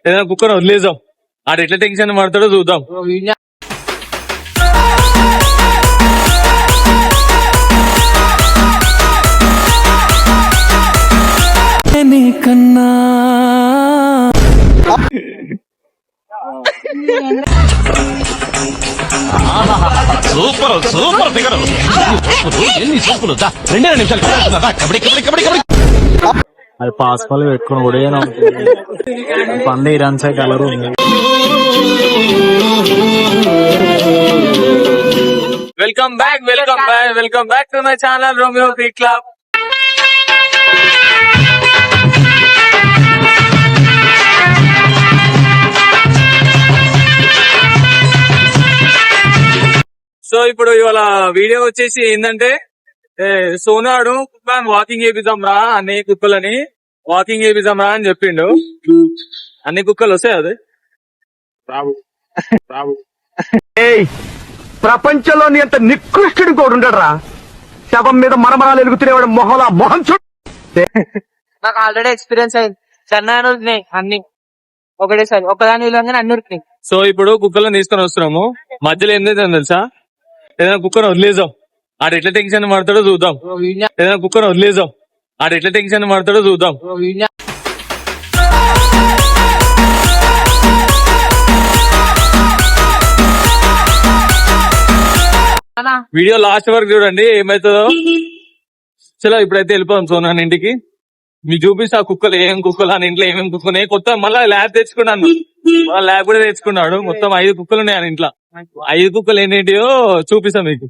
ఏదైనా కుక్కను వదిలేసాం, ఆడు ఎట్లా టెన్షన్ పడతాడో చూద్దాం. కన్నా సూపర్ సూపర్ ఫిగర్, ఎన్ని సూపులు, 2 నిమిషాలు కబడ్డీ కబడ్డీ కబడ్డీ కబడ్డీ. అది పాస్ బాల్ పెట్టుకుని కూడా పండు రన్సే కలరు. Welcome back to my channel Romeo Cricket Club. So ఇప్పుడు ఇవాళ వీడియో వచ్చేసి ఏంటంటే, సోనాడు వాకింగ్ చేపిద్దాం రా అన్ని కుక్కలని, వాకింగ్ చేపిద్దాం రా అని చెప్పిండు. అన్ని కుక్కలు వస్తాయి అది ప్రపంచంలోని అంత నికృష్టుడు కూడా ఉండడరా. శవం మీద మరమరాలు ఎలుగుతున్నవాడు మొహలా మొహం చూడు. నాకు ఆల్రెడీ ఎక్స్పీరియన్స్ అయింది. చెన్నైలో ఉన్నాయి అన్ని ఒకటేసారి, ఒకదాని విలువగానే అన్ని ఉరికినాయి. సో ఇప్పుడు కుక్కలను తీసుకొని వస్తున్నాము. మధ్యలో ఏం చేద్దాం తెలుసా, ఏదైనా కుక్కను వదిలేసాం, ఆడు ఎట్లా టెన్షన్ పడతాడో చూద్దాం. ఏదైనా కుక్కను వదిలేసాం, ఆడు ఎట్లా టెన్షన్ పడతాడో చూద్దాం. వీడియో లాస్ట్ వరకు చూడండి ఏమైతుందో. చలో ఇప్పుడైతే వెళ్ళిపోదాం సోనాన్ ఇంటికి. మీకు చూపిస్తా కుక్కలు, ఏం కుక్కలు అని, ఇంట్లో ఏమేమి కుక్కలు. కొత్త మళ్ళీ ల్యాబ్ తెచ్చుకున్నాను, ల్యాబ్ కూడా తెచ్చుకున్నాడు. మొత్తం 5 కుక్కలు ఉన్నాయి అని ఇంట్లో. 5 కుక్కలు ఏంటియో చూపిస్తా మీకు.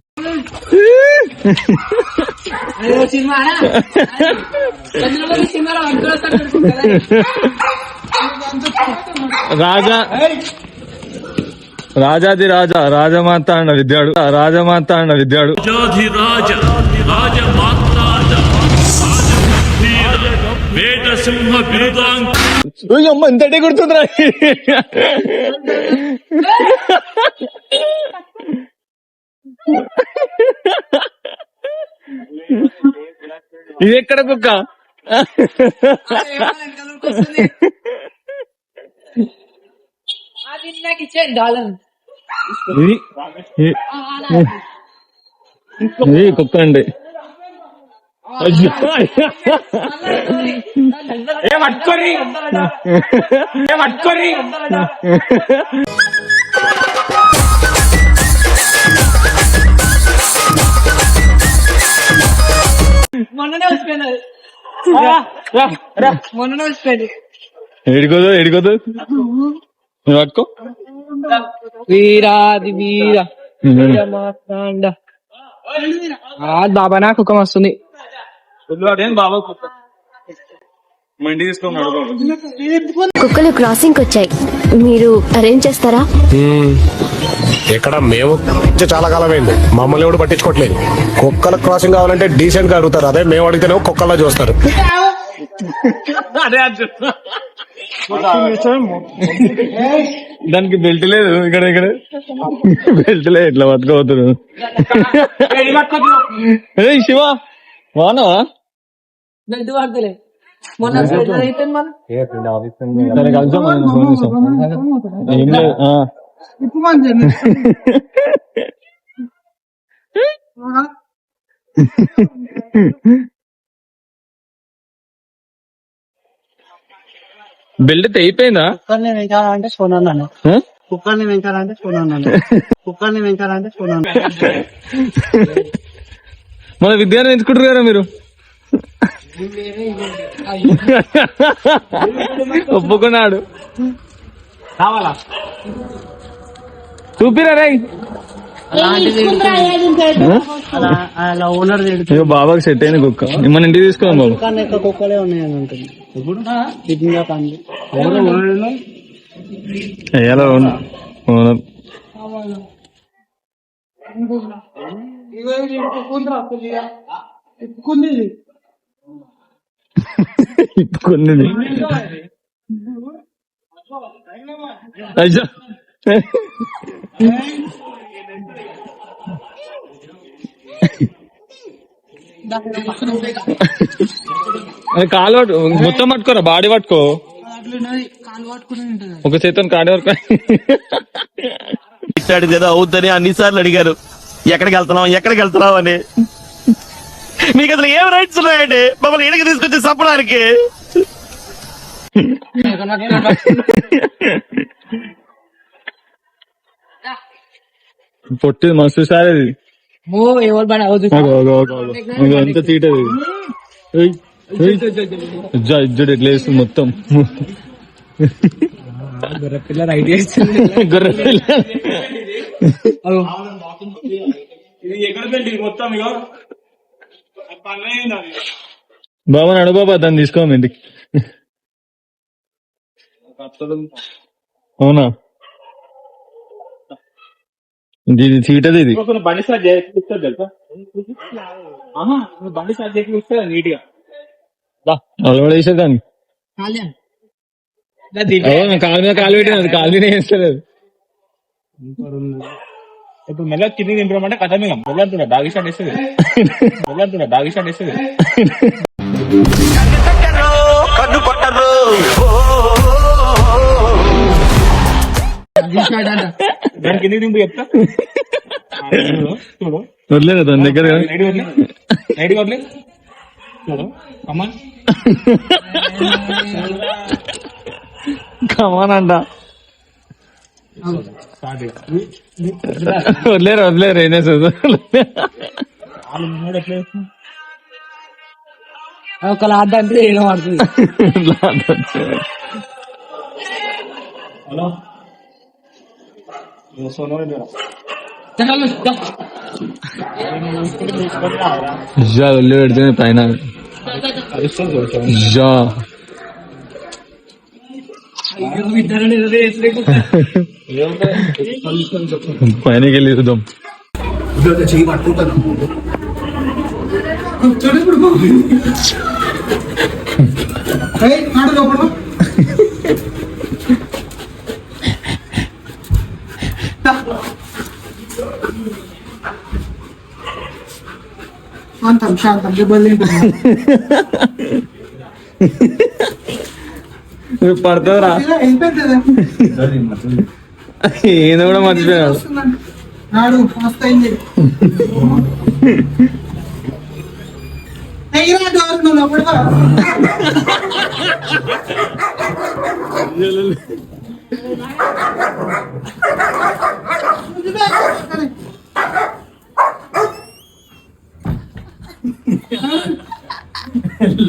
రాజాది రాజా రాజమాత అన్న విద్యాడు, రాజమాత అన్న విద్యాడు. అమ్మ ఇంతటే గుర్తుందిరా. ఇది ఎక్కడ కుక్క? ఇది కుక్క అండి. మొన్ననే వచ్చిపోయినది, మొన్ననే వచ్చిపోయింది. ఎడుకోదు పట్టుకో. వీరాది వీర బాబా నా కుక్కం వస్తుంది. బాబా కుక్క మండి తీసుకున్నాడు. కుక్కలు క్రాసింగ్ వచ్చాయి, మీరు అరేంజ్ చేస్తారా? ఇక్కడ మేము చాలా కాలమైంది, మమ్మల్ని ఎవడు పట్టించుకోవట్లేదు. కుక్కల క్రాసింగ్ కావాలంటే డీసెంట్ గా అడుగుతారు, అదే మేము అడిగితేనే కుక్కల్లా చూస్తారు. దానికి బెల్ట్ లేదు, ఇక్కడ బెల్ట్ లేదు, ఇట్లా పట్టుకోవద్దు. శివ వానవా బెల్ట్ పడతలే, మొన్న అయితే మనం ఏం లేదు. బెల్ట్ తెగిపోయిందా? కుక్కర్ని వెంకాలంటే సోనాను, కుక్కర్ని వెంకాలంటే సోనాను, కుక్కర్ని వెంకాలంటే సోనాను. మన విద్యార్థి ఎంచుకుంటారు కదా మీరు. ఒప్పుకున్నాడు. చూపిరా రై ఓనర్ బాబాకి సెట్ అయింది కుక్క. మన ఇంటికి తీసుకోవాలి బాబు. కుక్కలే ఉన్నాయని ఉంటుంది. ఓనర్ ఇప్పుకుంది. అయ్యా కాలు పట్టు, మొత్తం పట్టుకోరా, బాడీ పట్టుకో. ఒక చేతితో కాడి వరకు ఇట్టాడు కదా అవుద్దని అన్నిసార్లు అడిగారు ఎక్కడికి వెళ్తున్నావు అని. మీకు అసలు ఏం రైట్స్ ఉన్నాయండి మమ్మల్ని ఇడికి తీసుకొచ్చి చంపడానికి? పొట్టి మస్తు సార్ అది ఎవరు పని ఎంత తీటది ఇజ్జుడు ఎట్లా వేస్తుంది మొత్తం పిల్లలు ఐడియా గొర్రె పిల్ల బాబా నడు బాబా దాన్ని తీసుకోండి ఇంటికి. అవునా ఇది తీటది ఇది బండి స్టార్ట్ చేస్తే తెలుసా? బండి స్టార్ట్ చేస్తే నీట్ గా అలవాటు వేసేదాన్ని కాలు మీద కాలు పెట్టినది కాలు మీద వేస్తలేదు. ఇప్పుడు మెల్ల కింద దింపడమంటే కథ మీద మెల్లంటున్నా డాగి స్టార్ట్ వేస్తుంది దాని కింద దింపు చెప్తా చూడు వదిలేదు దాని దగ్గర నైట్ వదిలే చూడు అమ్మా కమానంట వదిలేరు ఏం చేస్తుంది ఒక లాడ్ అంటే ఏదో పడుతుంది. హలో వదిలి పెడుతుంది పైన పైనకి వెళ్ళి చూద్దాం. శాంతం పడతారా ఏదో కూడా మర్చిపోయాడు. నాడు మస్తు అయింది.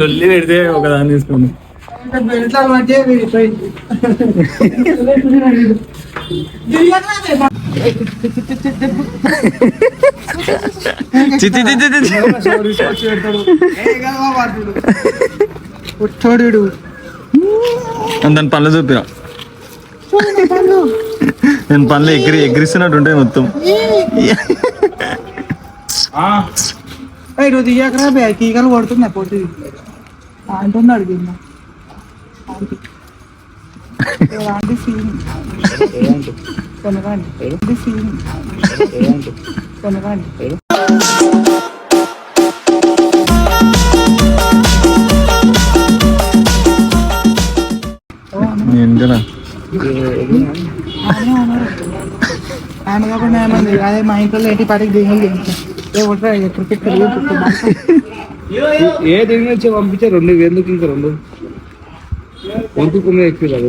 లొల్లి పెడితే ఒకదాన్ని తీసుకుని దాని పనులు చూపిరా నేను పనులు ఎగిరిస్తున్నట్టు ఉంటాయి మొత్తం. ఈరోజు ఇయ్యకరా ఈగలు కొడుతున్నాయి పోటీ అంటుంది అడిగిందా సీన్ కొనకండి సీన్ కొనకండి. ఆయన కాకుండా ఏమంది అదే మా ఇంట్లో ఏంటి పాటికి దిగులు క్రికెట్ ఏ దిగు నుంచి పంపించారు 2 ఎందుకు ఇంకా 2 వంతుకునే ఎక్కువ కాదు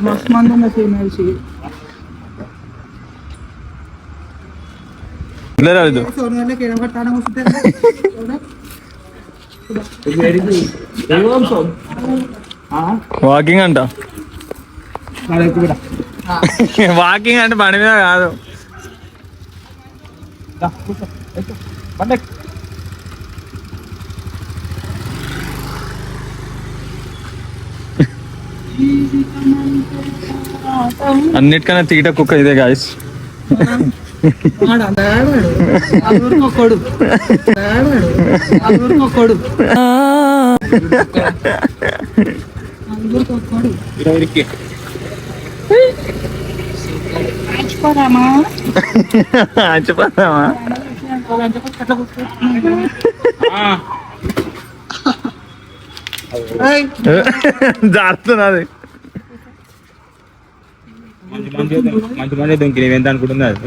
మస్తు మంది ఉన్న తినేసి వాకింగ్ అంట వాకింగ్ అంటే బండి మీద కాదు. అన్నిటికన్నా తీట కుక్క ఇదే గాయస్. జారుతున్నది. మంచి మంది దొంకి ఎంత అనుకుంటుంది అది.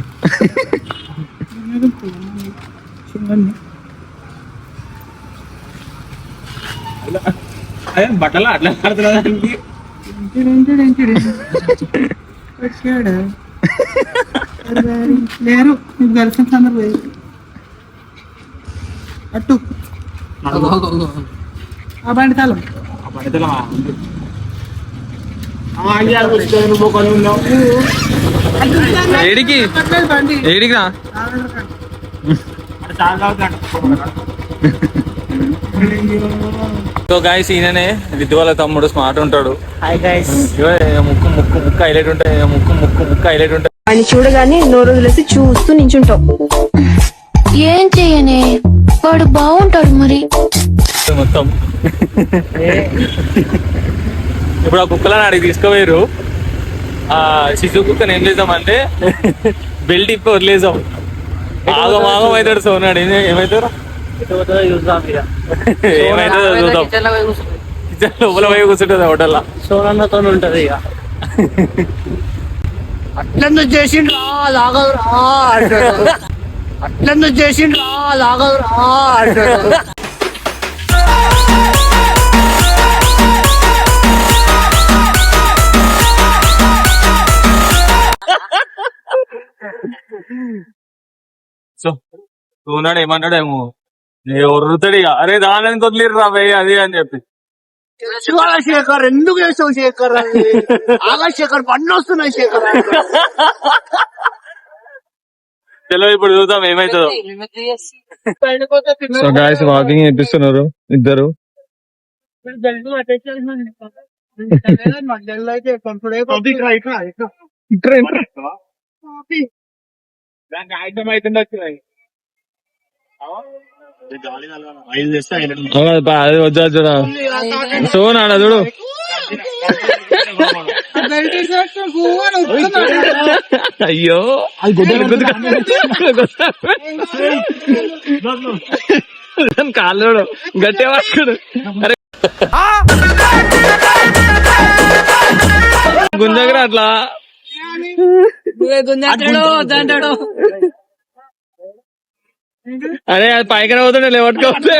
బట్టలు అట్లా పడుతున్నదానికి లేరు గర్ల్ ఫ్రెండ్స్ అందరు పోయి అట్టు ఆ బండి తాళం ఏడికి బండి ఏడికి రా. సో గాయస్ ఈయననే విద్య వాళ్ళ తమ్ముడు స్మార్ట్ ఉంటాడు. Hi guys. ముక్కు ముక్కు ముక్కు హైలైట్ ఉంటాయి. ముక్కు హైలైట్ ఉంటాయి. అని చూడగానే నోరు వదిలేసి చూస్తూ నించుంటావు. ఏం చెయ్యనే, వాడు బాగుంటాడు మరి. మొత్తం ఇప్పుడు ఆ కుక్కలను అడిగి తీసుకుపోయారు. ఆ శిశు కుక్కను ఏం చేద్దామంటే బెల్ట్ ఇప్పి వదిలేసాం. ఆగం అవుతాడు సోనాడు. ఏమవుతారు ఏమైతుందో చూద్దాం. కిచెన్ లోపల పోయి కూర్చుంటుంది హోటల్లో. సోనన్నతో ఉంటది ఇక. అట్లెందుకు చేసిండ్రా లాగదురా అంటాడు. అట్లెందుకు చేసిండ్రా లాగదురా అంటాడు. సో సోనాడు ఏమంటాడేమో వరుతాడు ఇక. అరే దాని వదిలేరు రా భయ్ అది అని చెప్పి. శేఖర్ ఎందుకు చేసావు శేఖర్? ఆగా శేఖర్ పన్ను వస్తున్నాయి శేఖర్. చలో ఇప్పుడు చూద్దాం ఏమైతుందో. సో గాయస్ వాకింగ్ చేపిస్తున్నారు ఇద్దరు. అది వచ్చా చూడ సోనాడ చూడు. అయ్యో కాళ్ళు గట్టే వాడుకోడు. అరే గుంజగరా అట్లా అంటాడు. అరే అది పైకి అవుతుండే లేవట్టుకోవచ్చు.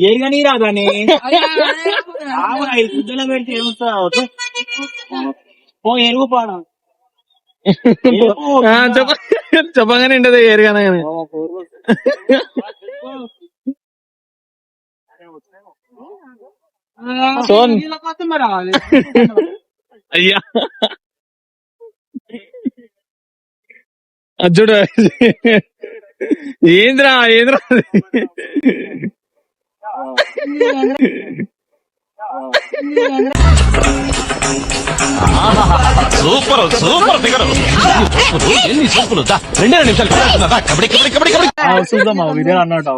ఏడుగాని రాదని పెడితే ఏమొస్తావు ఎరుగు పాడు చెప్పగానే ఉండదు ఏరుగానే. సోన్ అయ్యా అజ్జుడు ఏంద్రా సూపర్ సూపర్ ఫిగర్. ఎన్ని సూపులు 2 నిమిషాలు కబడ్డీ కబడ్డీ కబడ్డీ కబడ్డీ చూద్దాం వీడియో అన్నట్టు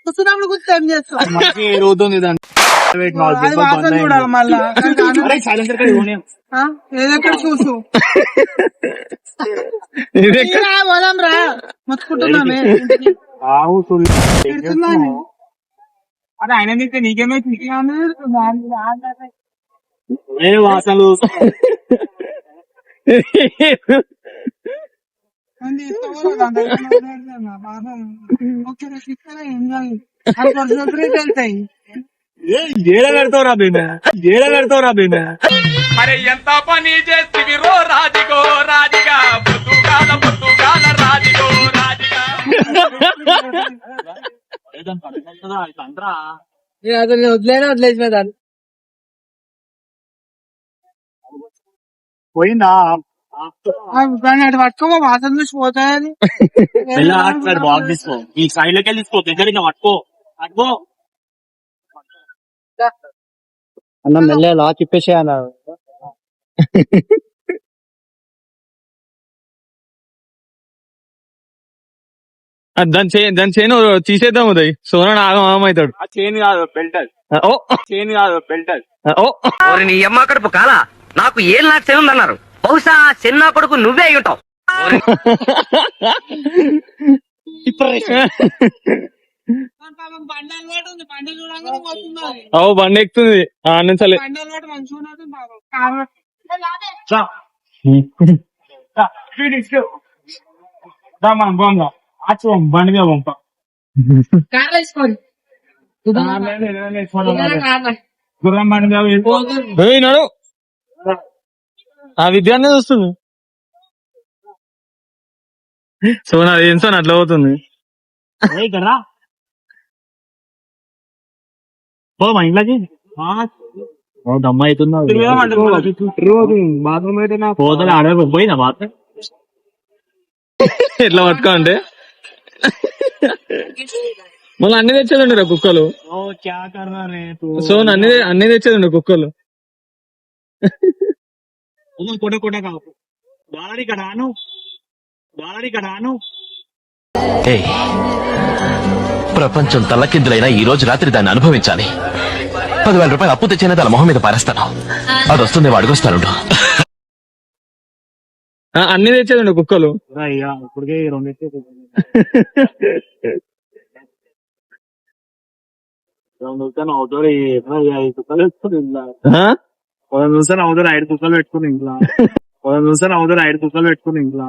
కూర్చున్నప్పుడు కూర్చో ఏం చేస్తావు? రోజుంది దాన్ని చూడాలి మళ్ళా. ఏదెక్కడ చూసు పోదాం రా మొత్తుకుంటున్నామే. అదే ఆయన నీకేమైతే వాసనలు ఏడగడతావురా బీన. అరే ఎంత పని చేస్తివి రో రాజిగో రాజిగా పొద్దుగాల రాజిగో రాజిగా. వదిలేసిపోతాను. పోయిందా అటు పట్టుకో వాసన చూసి పోతాయని. బాగా తీసుకో ఈ సైడ్ లోకి వెళ్ళి తీసుకో దగ్గర పట్టుకో పట్టుకో అన్న మెల్ల లా తిప్పేసే అన్నారు. దాని చేయను తీసేద్దాం ఉదయ్. సోనా ఆగమవుతాడు. చేను కాదు బెల్టర్ ఓ చేను కాదు బెల్టర్ ఓ నీ అమ్మ కడుపు కాలా నాకు ఏం నాకు ఉందన్నారు బహుశా చిన్న కొడుకు నువ్వే అయి ఉంటావు. బండి అలవాటు ఉంది, బండి చూడంగానే పోతుంది. అవు బండి ఎక్కుతుంది ఆనందించాలి. బండి అలవాటు మంచిగా ఉన్నది బాబు. బండి మీద పంప కార్లో వేసుకోండి. గుర్రం బండి మీద నడు ఆ విద్యాన్ని వస్తుంది. సోనా ఏం సోనా అట్లా అవుతుంది. పో మా ఇంట్లోకి దమ్మ అవుతుందా బాత్రూమ్ అయితే పోతుంది ఆడ పోయిందా బాత్రూమ్ ఎట్లా పట్టుకో అంటే మళ్ళీ అన్ని తెచ్చేదండి రా కుక్కలు. సోన్ అన్ని తెచ్చేదండి కుక్కలు. కొట్ట కొట్ట కావు డాలరీ కడాను ప్రపంచం తల్లకిందులైనా ఈ రోజు రాత్రి దాన్ని అనుభవించాలి. 10,000 రూపాయలు అప్పు తెచ్చిన దాని మొహం మీద పారేస్తాను. అది వస్తుంది అడుగుస్తాను. అన్ని తెచ్చేదండి కుక్కలు. ఇప్పటికే 2 అవుతాడు 5 కుక్కలు పెట్టుకుని ఇంట్లో 10 అవుతాడు 5 కుక్కలు పెట్టుకుని ఇంట్లో 10 అవుతాడు 5 కుక్కలు పెట్టుకుని ఇంట్లో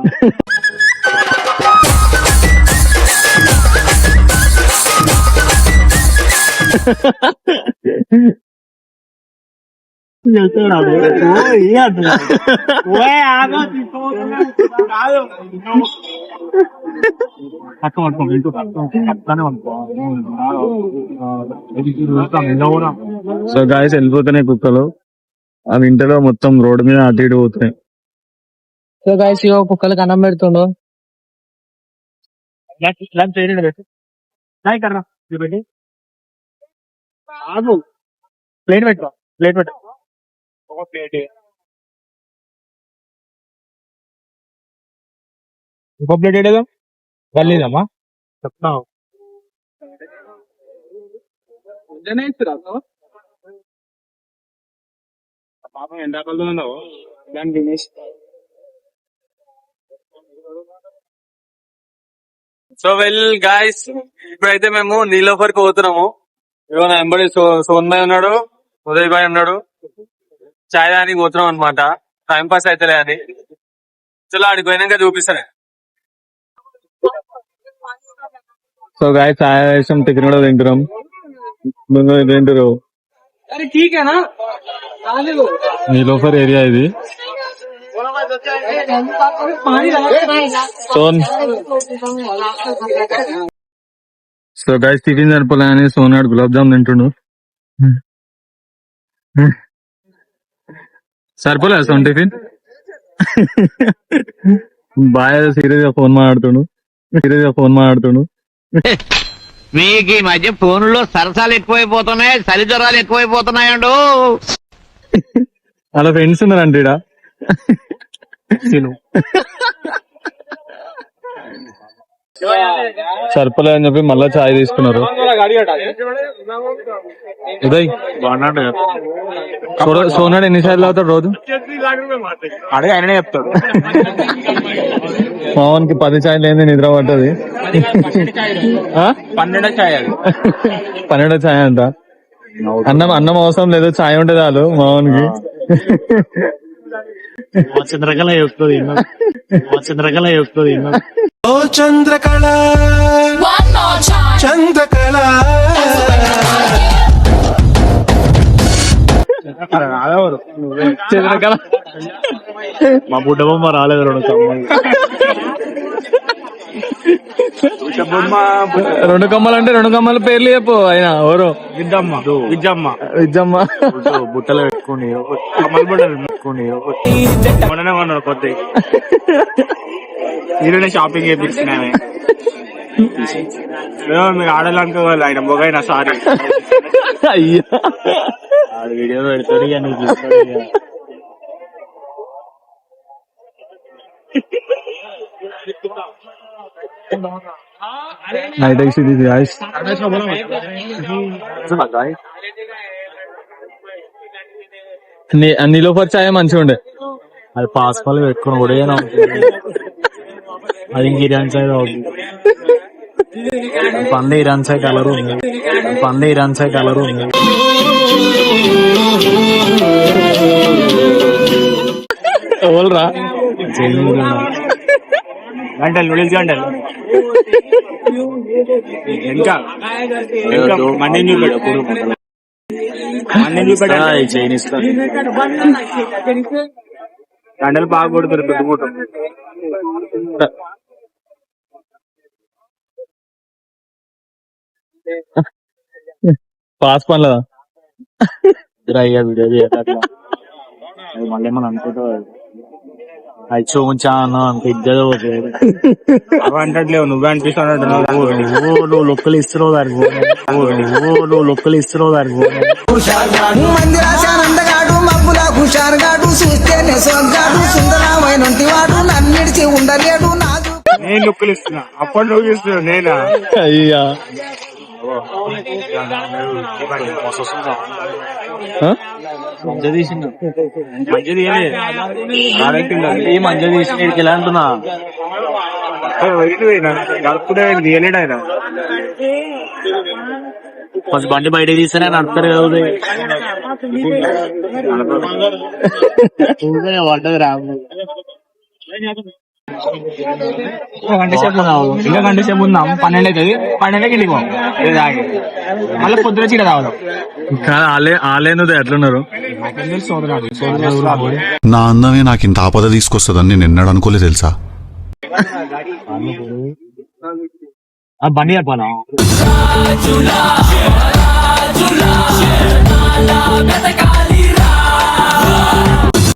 సో గాయస్ వెళ్ళిపోతున్నాయి కుక్కలు. ఆ ఇంటలో మొత్తం రోడ్డు మీద అటు ఇటు పోతున్నాయి. సో గైస్ ఇగో కుక్కలకి అన్నం పెడుతుండు. ప్లేట్ పెట్టు ఒక ప్లేట్ ఇంకో ప్లేట్ ఏడేదా వెళ్ళేదమ్మా చెప్తావు పాపం ఎండాకాలంలో ఉన్నావు దాన్ని తినేసి. సో వెల్ గాయస్ ఇప్పుడైతే మేము నీలోఫర్కి పోతున్నాము. ఇగో నా వెంబడి సోన్ భాయ్ ఉన్నాడు, ఉదయ్ భాయ్ ఉన్నాడు. చాయ్ దానికి పోతున్నాం అనమాట. టైం పాస్ అవుతలే అని. చలో ఆడికి పోయినాక చూపిస్తాను. సో గాయస్ చాయ్ వేసాం, టిఫిన్ కూడా తింటున్నాం. తింటారు నీలోఫర్ ఏరియా ఇది. సో గైస్ టిఫిన్ సరిపోలేని సోనాడు గులాబ్ జామ్ తింటుండు. సరిపోలే సోన్ టిఫిన్. బాగా సీరియస్ గా ఫోన్ మాట్లాడుతుండు. మీకు ఈ మధ్య ఫోన్లో సరసాలు ఎక్కువైపోతున్నాయి, చలి జ్వరాలు ఎక్కువైపోతున్నాయండు. అలా ఫ్రెండ్స్ ఉన్నారంట ఈడ. సరిపోలే అని చెప్పి మళ్ళా చాయ్ తీసుకున్నారు. ఉదయ్ సోనాడు ఎన్నిసార్లు అవుతాడు రోజు? అడిగి ఆయననే చెప్తాడు. పవన్ కి 10 చాయ్ లేని నిద్ర పట్టది. 12 చాయ్ 12 చాయ్ అంట. అన్నం అవసరం లేదు, చాయ్ ఉంటే చాలు మోహన్ కి. చంద్రకళ చెప్తుంది చంద్రకళ చంద్రకళ మా బుడ్డ బొమ్మ రాలేదు 2 కమ్మలు అంటే 2 కమ్మల పేర్లు చెప్పు. ఆయన ఎవరు? విజ్జమ్మ బుట్టలు పెట్టుకుని కమ్మలు బుట్టలు పెట్టుకుని మొన్ననే కొన్నాడు కొత్త ఈరోజు షాపింగ్ చేయించినామే. మీకు ఆడాలనుకోవాలి ఆయన మొగైనా సారీ అయ్యా వీడియో పెడతాడు. నైట్ ఇది గాయ్స్. నీలోఫర్ చాయ్ మంచిగా ఉండే. అది పాస్పాల్ పెట్టుకుని కూడా అది ఇంక ఇరాన్ సైడ్ అవుతుంది. పంద ఇరాన్ సైడ్ కలర్ ఉంది. పంద ఇరాన్ సైడ్ కలర్ ఉంది. ఎవరురా గంటలు నూడిల్స్ గంటలు ఇంకా మండిని చూపెట్టు. మండిని చూపెట్టాలి చైనీస్ గంటలు బాగా కొడుతారు పెట్టుకుంటాం. పాస్ పనులదా అయ్యా వీడియో చేయట్లా మళ్ళీ మనం అనుకుంటా అది చూపించాను అంత ఇద్దరు అవి అంటట్లేవు. నువ్వే అనిపిస్తాను. నువ్వు లొక్కలు ఇస్తున్నావు దానికి. నువ్వు లొక్కలు ఇస్తున్నావు దానికి. మందిరాశానందగాడు మబ్బుల హుషారుగాడు చూస్తేనే సొగ్గాడు సుందరమైన వాడు నన్నిడిచి ఉండలేడు నాదు. నేను లొక్కలు ఇస్తున్నా అప్పటి నువ్వు ఇస్తున్నావు నేనా? అయ్యా మంచి తీసిండు. మంచి తీయలే ఈ మంచి తీసిన ఎలా అంటున్నా గడుపుడే తీయలేడు ఆయన. కొంచెం బండి బయట తీస్తేనే నడుపుతారు కదా. పడ్డది రాము. గంట సేపు ఇంకా గంట సేపు ఉందాం. 12 అవుతుంది. 12కి ఇంటికి పోం. మళ్ళీ పొద్దున చీడ తాగుదాం. ఆలేను ఎట్లున్నారు? నా అందమే నాకు ఇంత ఆపద తీసుకొస్తుందని నేను ఎన్నడూ అనుకోలే తెలుసా. బండి చెప్పాలా? జులా